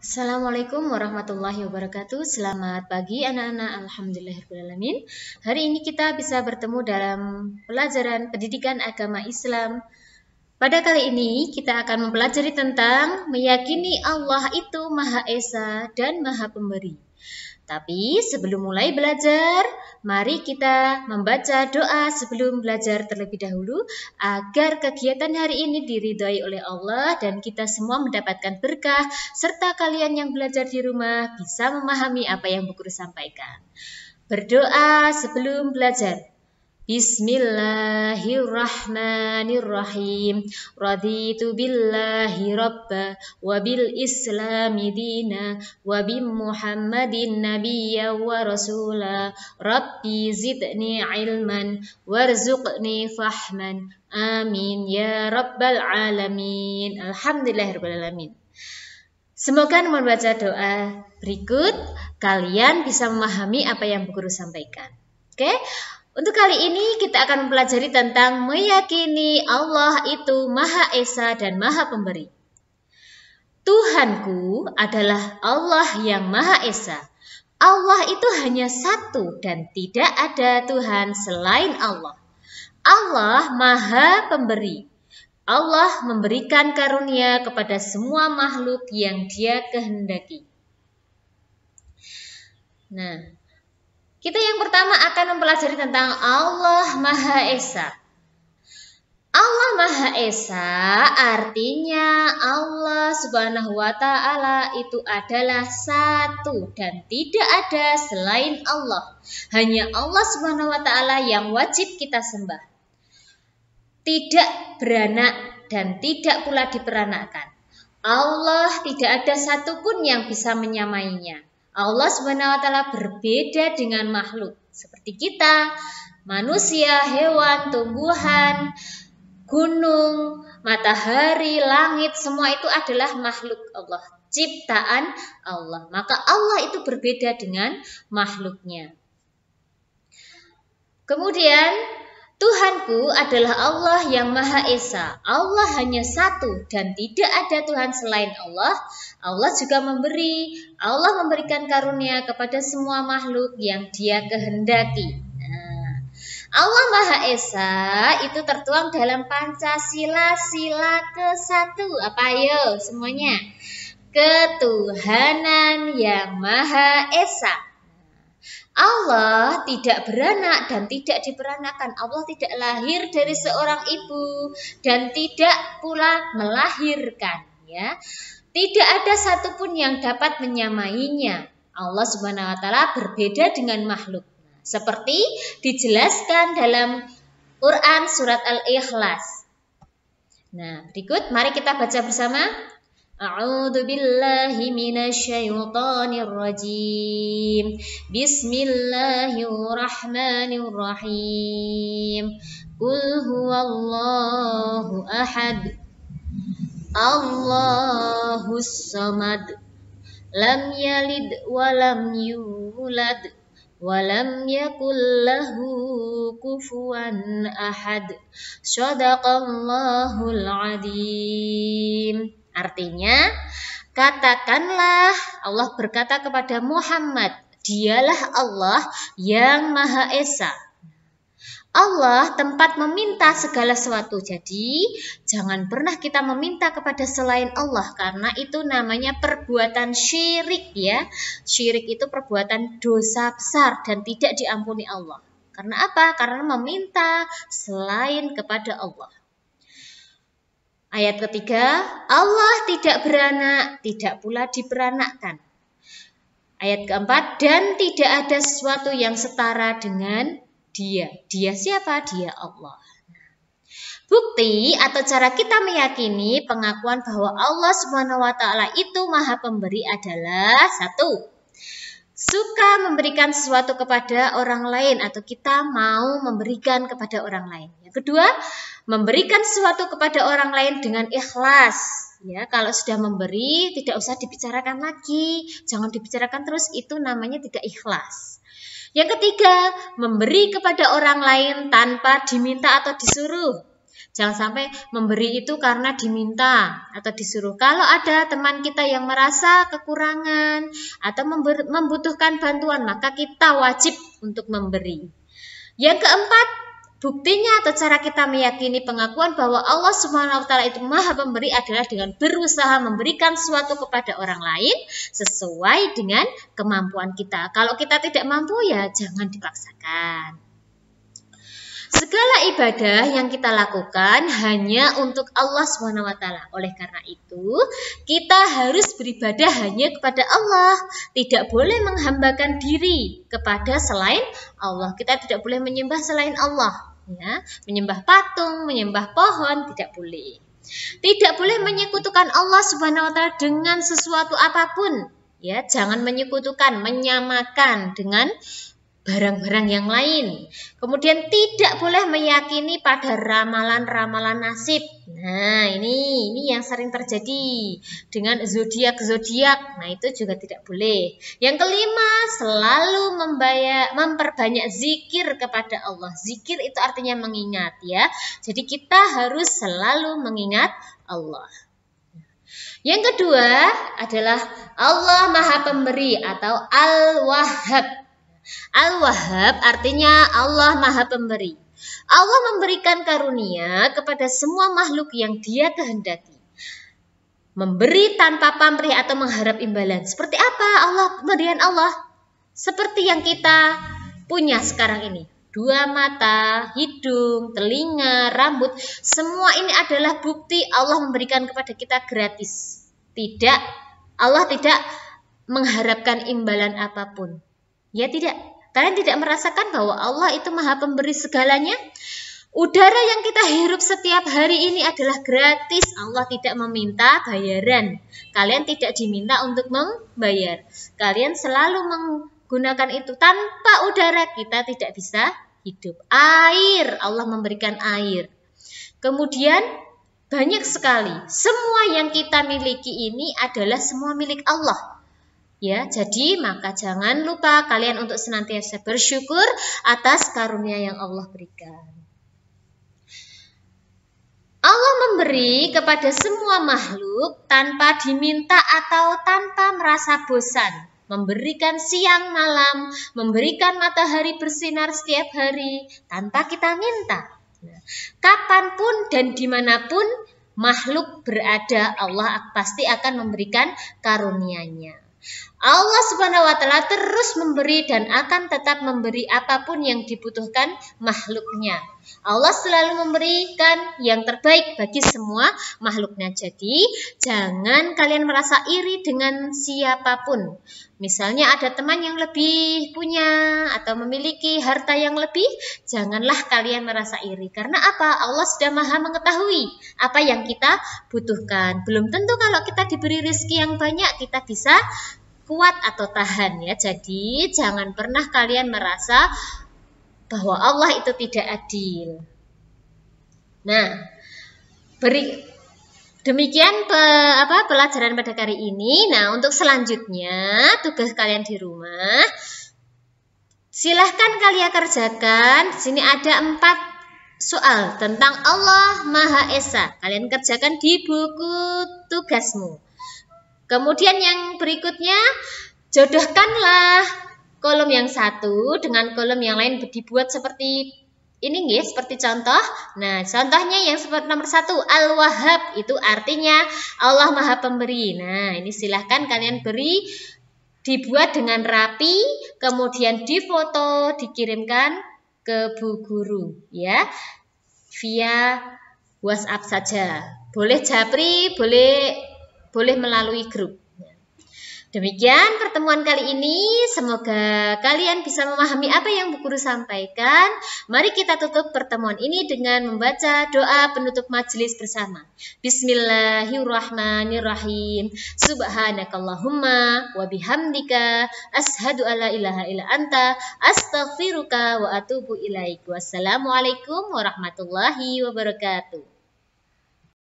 Assalamualaikum warahmatullahi wabarakatuh. Selamat pagi anak-anak. Alhamdulillahirrahmanirrahim. Hari ini kita bisa bertemu dalam pelajaran pendidikan agama Islam. Pada kali ini kita akan mempelajari tentang meyakini Allah itu Maha Esa dan Maha Pemberi. Tapi sebelum mulai belajar, mari kita membaca doa sebelum belajar terlebih dahulu agar kegiatan hari ini diridhai oleh Allah dan kita semua mendapatkan berkah serta kalian yang belajar di rumah bisa memahami apa yang Bu Guru sampaikan. Berdoa sebelum belajar. Bismillahirrahmanirrahim. Raditu billahi rabba wa bil islami dina wa bi Muhammadin nabiyya wa rasula. Rabbi zidni ilman warzuqni fahman. Amin ya rabbal alamin. Alhamdulillahirabbil alamin. Semoga membaca doa berikut kalian bisa memahami apa yang Bu Guru sampaikan. Oke? Untuk kali ini kita akan mempelajari tentang meyakini Allah itu Maha Esa dan Maha Pemberi. Tuhanku adalah Allah yang Maha Esa. Allah itu hanya satu dan tidak ada Tuhan selain Allah. Allah Maha Pemberi. Allah memberikan karunia kepada semua makhluk yang Dia kehendaki. Nah, kita yang pertama akan mempelajari tentang Allah Maha Esa. Allah Maha Esa artinya Allah Subhanahu wa Ta'ala itu adalah satu dan tidak ada selain Allah. Hanya Allah Subhanahu wa Ta'ala yang wajib kita sembah. Tidak beranak dan tidak pula diperanakkan. Allah tidak ada satupun yang bisa menyamainya. Allah Subhanahu wa Ta'ala berbeda dengan makhluk seperti kita, manusia, hewan, tumbuhan, gunung, matahari, langit, semua itu adalah makhluk Allah, ciptaan Allah. Maka Allah itu berbeda dengan makhluknya. Kemudian Tuhanku adalah Allah yang Maha Esa. Allah hanya satu dan tidak ada Tuhan selain Allah. Allah juga memberi. Allah memberikan karunia kepada semua makhluk yang Dia kehendaki. Allah Maha Esa itu tertuang dalam Pancasila sila ke-1. Apa ayo semuanya? Ketuhanan yang Maha Esa. Allah tidak beranak dan tidak diperanakkan. Allah tidak lahir dari seorang ibu dan tidak pula melahirkan, ya. Tidak ada satupun yang dapat menyamainya. Allah Subhanahu wa Ta'ala berbeda dengan makhluk. Seperti dijelaskan dalam Quran surat Al-Ikhlas. Nah, berikut mari kita baca bersama. A'udzu billahi minasyaitonir rajim. Bismillahirrahmanirrahim. Qul huwallahu ahad. Allahus samad. Lam yalid wa lam yulad wa lam yakul lahu kufuwan ahad. Shadaqallahul adzim. Artinya, katakanlah, Allah berkata kepada Muhammad, Dialah Allah yang Maha Esa. Allah tempat meminta segala sesuatu. Jadi, jangan pernah kita meminta kepada selain Allah karena itu namanya perbuatan syirik, ya. Syirik itu perbuatan dosa besar dan tidak diampuni Allah. Karena apa? Karena meminta selain kepada Allah. Ayat ketiga, Allah tidak beranak, tidak pula diperanakkan. Ayat keempat, dan tidak ada sesuatu yang setara dengan Dia. Dia siapa? Dia Allah. Bukti atau cara kita meyakini pengakuan bahwa Allah Subhanahu wa Ta'ala itu Maha Pemberi adalah satu, suka memberikan sesuatu kepada orang lain atau kita mau memberikan kepada orang lain. Yang kedua, memberikan sesuatu kepada orang lain dengan ikhlas. Ya, kalau sudah memberi tidak usah dibicarakan lagi, jangan dibicarakan terus, itu namanya tidak ikhlas. Yang ketiga, memberi kepada orang lain tanpa diminta atau disuruh. Jangan sampai memberi itu karena diminta atau disuruh. Kalau ada teman kita yang merasa kekurangan atau membutuhkan bantuan, maka kita wajib untuk memberi. Yang keempat, buktinya atau cara kita meyakini pengakuan bahwa Allah Subhanahu wa taala itu Maha Pemberi adalah dengan berusaha memberikan sesuatu kepada orang lain sesuai dengan kemampuan kita. Kalau kita tidak mampu, ya jangan dipaksakan. Segala ibadah yang kita lakukan hanya untuk Allah Subhanahu wa taala. Oleh karena itu, kita harus beribadah hanya kepada Allah. Tidak boleh menghambakan diri kepada selain Allah. Kita tidak boleh menyembah selain Allah, ya. Menyembah patung, menyembah pohon, tidak boleh. Tidak boleh menyekutukan Allah Subhanahu wa taala dengan sesuatu apapun, ya. Jangan menyekutukan, menyamakan dengan barang-barang yang lain. Kemudian tidak boleh meyakini pada ramalan-ramalan nasib. Nah, ini yang sering terjadi dengan zodiak-zodiak. Nah, itu juga tidak boleh. Yang kelima, selalu memperbanyak zikir kepada Allah. Zikir itu artinya mengingat, ya. Jadi kita harus selalu mengingat Allah. Yang kedua adalah Allah Maha Pemberi atau Al-Wahhab. Al-Wahhab artinya Allah Maha Pemberi. Allah memberikan karunia kepada semua makhluk yang Dia kehendaki. Memberi tanpa pamrih atau mengharap imbalan. Seperti apa pemberian Allah? Seperti yang kita punya sekarang ini. 2 mata, hidung, telinga, rambut. Semua ini adalah bukti Allah memberikan kepada kita gratis. Allah tidak mengharapkan imbalan apapun. Ya tidak, kalian tidak merasakan bahwa Allah itu Maha Pemberi segalanya? Udara yang kita hirup setiap hari ini adalah gratis. Allah tidak meminta bayaran. Kalian tidak diminta untuk membayar. Kalian selalu menggunakan itu. Tanpa udara kita tidak bisa hidup. Air, Allah memberikan air. Kemudian banyak sekali. Semua yang kita miliki ini adalah semua milik Allah. Ya, jadi maka jangan lupa kalian untuk senantiasa bersyukur atas karunia yang Allah berikan. Allah memberi kepada semua makhluk tanpa diminta atau tanpa merasa bosan. Memberikan siang malam, memberikan matahari bersinar setiap hari tanpa kita minta. Kapanpun dan dimanapun makhluk berada, Allah pasti akan memberikan karunia-Nya. Allah Subhanahu wa taala terus memberi dan akan tetap memberi apapun yang dibutuhkan makhluknya. Allah selalu memberikan yang terbaik bagi semua makhluknya. Jadi jangan kalian merasa iri dengan siapapun. Misalnya ada teman yang lebih punya atau memiliki harta yang lebih, janganlah kalian merasa iri. Karena apa? Allah sudah Maha mengetahui apa yang kita butuhkan. Belum tentu kalau kita diberi rezeki yang banyak kita bisa kuat atau tahan, ya. Jadi jangan pernah kalian merasa bahwa Allah itu tidak adil. Nah, demikian pelajaran pada kali ini. Nah, untuk selanjutnya tugas kalian di rumah, silahkan kalian kerjakan. Di sini ada 4 soal tentang Allah Maha Esa. Kalian kerjakan di buku tugasmu. Kemudian yang berikutnya, jodohkanlah kolom yang satu dengan kolom yang lain dibuat seperti ini, ya, seperti contoh. Nah, contohnya yang seperti nomor 1, Al-Wahhab, itu artinya Allah Maha Pemberi. Nah, ini silahkan kalian dibuat dengan rapi, kemudian difoto, dikirimkan ke Bu Guru, ya, via WhatsApp saja. Boleh japri, boleh melalui grup. Demikian pertemuan kali ini. Semoga kalian bisa memahami apa yang Bu Guru sampaikan. Mari kita tutup pertemuan ini dengan membaca doa penutup majelis bersama. Bismillahirrahmanirrahim. Subhanakallahumma wa bihamdika asyhadu alla ilaha illa anta astaghfiruka wa atubu ilaik. Wassalamualaikum warahmatullahi wabarakatuh.